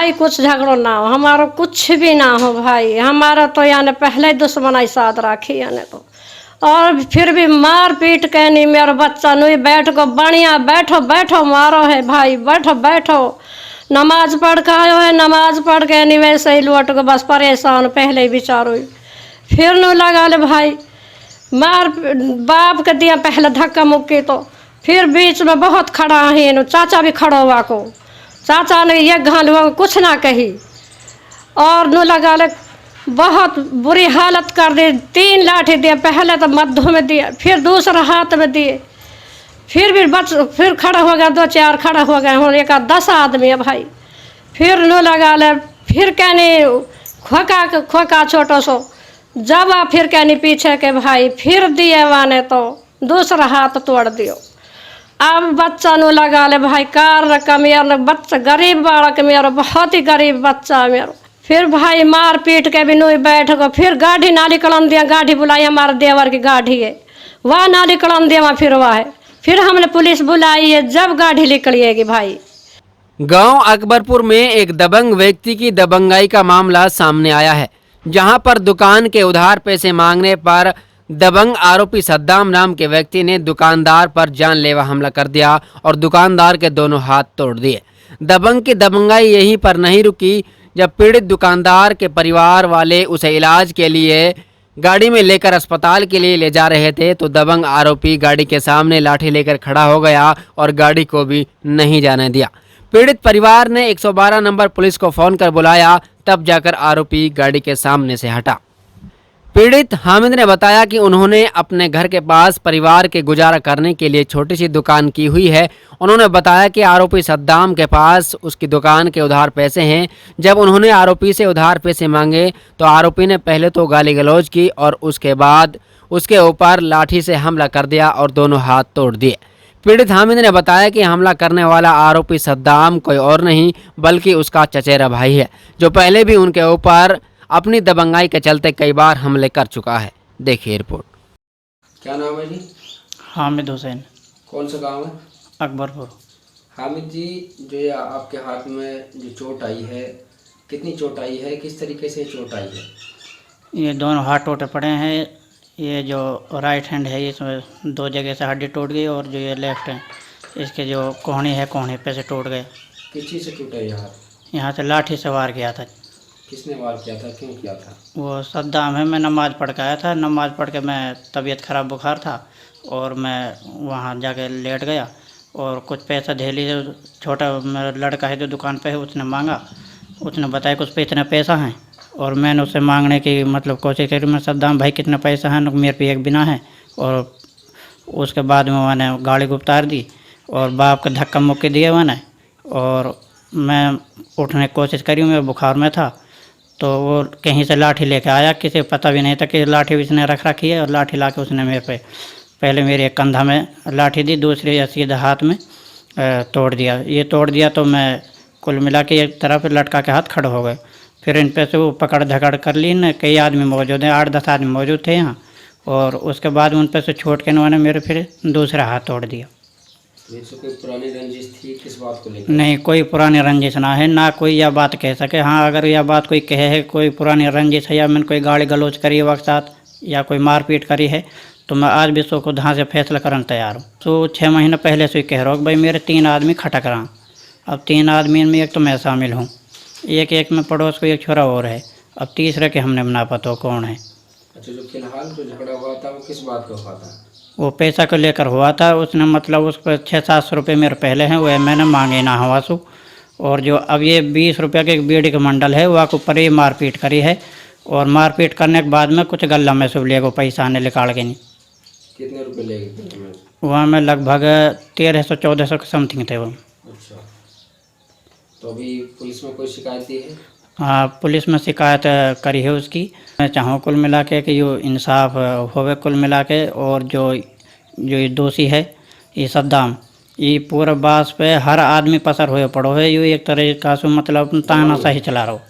भाई कुछ झगड़ो ना हो, हमारा कुछ भी ना हो भाई, हमारा तो यानी पहले दुश्मनाई साथ राखी यानी तो, और फिर भी मार पीट के नहीं मेरा बच्चा नहीं बैठ को बढ़िया बैठो बैठो मारो है भाई, बैठो बैठो नमाज पढ़ के आयो है, नमाज पढ़ के नहीं वैसे ही लौट को बस परेशान पहले ही बेचारो फिर न लगा ले भाई मार बाप के दिया पहले धक्का मुक्की, तो फिर बीच में बहुत खड़ा है चाचा भी खड़ा हुआ को, चाचा ने ये घाल हुआ कुछ ना कही और न लगा ले बहुत बुरी हालत कर दी, 3 लाठी दिए, पहले तो मध्य में दिए फिर दूसरा हाथ में दिए, फिर भी फिर खड़ा हो गया 2-4 खड़ा हो गए हूँ, एक 10 आदमी है भाई, फिर न लगा ले फिर कहने खोका छोटो सो जब आप फिर कहनी पीछे के भाई फिर दिए वाने तो दूसरा हाथ तोड़ दियो। अब बच्चा नु लगा ले भाई कार रकम मेरा बच्चा गरीब बालक मेरा बहुत ही गरीब बच्चा मेरा, फिर भाई मार पीट के भी नुई बैठ गो, फिर गाड़ी नाली कलम दिया, गाड़ी बुलाई हमारे देवर की गाड़ी है वह नाली कलम दिया वहाँ फिर वह है, फिर हमने पुलिस बुलाई है जब गाड़ी निकलिएगी भाई। गांव अकबरपुर में एक दबंग व्यक्ति की दबंगाई का मामला सामने आया है, जहां पर दुकान के उधार पैसे मांगने पर दबंग आरोपी सद्दाम नाम के व्यक्ति ने दुकानदार पर जानलेवा हमला कर दिया और दुकानदार के दोनों हाथ तोड़ दिए। दबंग की दबंगाई यहीं पर नहीं रुकी, जब पीड़ित दुकानदार के परिवार वाले उसे इलाज के लिए गाड़ी में लेकर अस्पताल के लिए ले जा रहे थे तो दबंग आरोपी गाड़ी के सामने लाठी लेकर खड़ा हो गया और गाड़ी को भी नहीं जाने दिया। पीड़ित परिवार ने 112 नंबर पुलिस को फोन कर बुलाया, तब जाकर आरोपी गाड़ी के सामने से हटा। पीड़ित हामिद ने बताया कि उन्होंने अपने घर के पास परिवार के गुजारा करने के लिए छोटी सी दुकान की हुई है। उन्होंने बताया कि आरोपी सद्दाम के पास उसकी दुकान के उधार पैसे हैं। जब उन्होंने आरोपी से उधार पैसे मांगे तो आरोपी ने पहले तो गाली गलौज की और उसके बाद उसके ऊपर लाठी से हमला कर दिया और दोनों हाथ तोड़ दिए। पीड़ित हामिद ने बताया कि हमला करने वाला आरोपी सद्दाम कोई और नहीं बल्कि उसका चचेरा भाई है, जो पहले भी उनके ऊपर अपनी दबंगाई के चलते कई बार हमले कर चुका है। देखिए रिपोर्ट। क्या नाम है जी? हामिद हुसैन। कौन सा गांव है? अकबरपुर। हामिद जी, जो ये आपके हाथ में जो चोट आई है, कितनी चोट आई है, किस तरीके से चोट आई है? ये दोनों हाथ टूटे पड़े हैं। ये जो राइट हैंड है इसमें 2 जगह से हड्डी टूट गई और जो ये लेफ्ट है इसके जो कोहनी है कोहनी पे से टूट गए। किस चीज़ से टूटा ये हाथ? यहाँ से लाठी से वार किया था। किसने वार किया था, क्यों किया था? वो सद्दाम है। मैं नमाज़ पढ़ के आया था, नमाज़ पढ़ के मैं तबीयत ख़राब बुखार था और मैं वहाँ जाके लेट गया और कुछ पैसा धेली छोटा मेरा लड़का है जो दुकान पे है उसने मांगा, उसने बताया कुछ पे इतने पैसा हैं और मैंने उससे मांगने की मतलब कोशिश करी। मैं सद्दाम भाई कितने पैसा हैं, मेरे पे एक बिना है। और उसके बाद में मैंने गाड़ी को उतार दी और बाप का धक्का मुक्की दिए मैंने और मैं उठने की कोशिश करी। मैं बुखार में था तो वो कहीं से लाठी लेके आया, किसी को पता भी नहीं था कि लाठी उसने रख रखी है और लाठी ला के उसने मेरे पे पहले मेरे एक कंधा में लाठी दी, दूसरे सीधा हाथ में तोड़ दिया। ये तोड़ दिया तो मैं कुल मिला के एक तरफ लटका के हाथ खड़े हो गए। फिर इन पे से वो पकड़ धकड़ कर ली न, कई आदमी मौजूद हैं, 8-10 आदमी मौजूद थे यहाँ और उसके बाद उन पे से छोड़ के उन्होंने मेरे फिर दूसरा हाथ तोड़ दिया। तो कोई पुरानी रंजिश थी किस बात को लेकर? नहीं, कोई पुरानी रंजिश ना है, ना कोई यह बात कह सके। हाँ, अगर यह बात कोई कहे है कोई पुरानी रंजिश है या मैंने कोई गाली गलौज करी है वक्त साथ या कोई मारपीट करी है तो मैं आज भी सो को धाँ से फैसला करने तैयार हूँ। तो 6 महीने पहले से कह रहा हूँ भाई मेरे 3 आदमी खटक रहा। अब 3 आदमी में एक तो मैं शामिल हूँ, एक में पड़ोस को एक छोरा और है, अब तीसरे के हमने ना पता हो कौन है। अच्छा, जो फिलहाल जो झगड़ा हुआ था वो किस बात का हुआ था? वो पैसा को लेकर हुआ था। उसने मतलब उस पर 600-700 रुपये मेरे पहले हैं, वह मैंने मांगे ना हवा सु। और जो अब ये 20 रुपये के एक बीड़ी का मंडल है वह को ऊपर ही मारपीट करी है और मारपीट करने के बाद में कुछ गला में सब लेगा पैसा आने निकाल के नहीं। कितने रुपए ले गए? वहाँ में लगभग 1300-1400 के समथिंग थे वो। अच्छा, तो अभी पुलिस में कोई शिकायत दी है? हाँ, पुलिस में शिकायत करी है उसकी। मैं चाहूँ कुल मिला के कि यो इंसाफ होवे कुल मिला के। और जो ये दोषी है ये सद्दाम, ये पूरा बास पे हर आदमी पसर हुए पड़ो है। यो एक तरह का मतलब ताना सही चला रहा हो।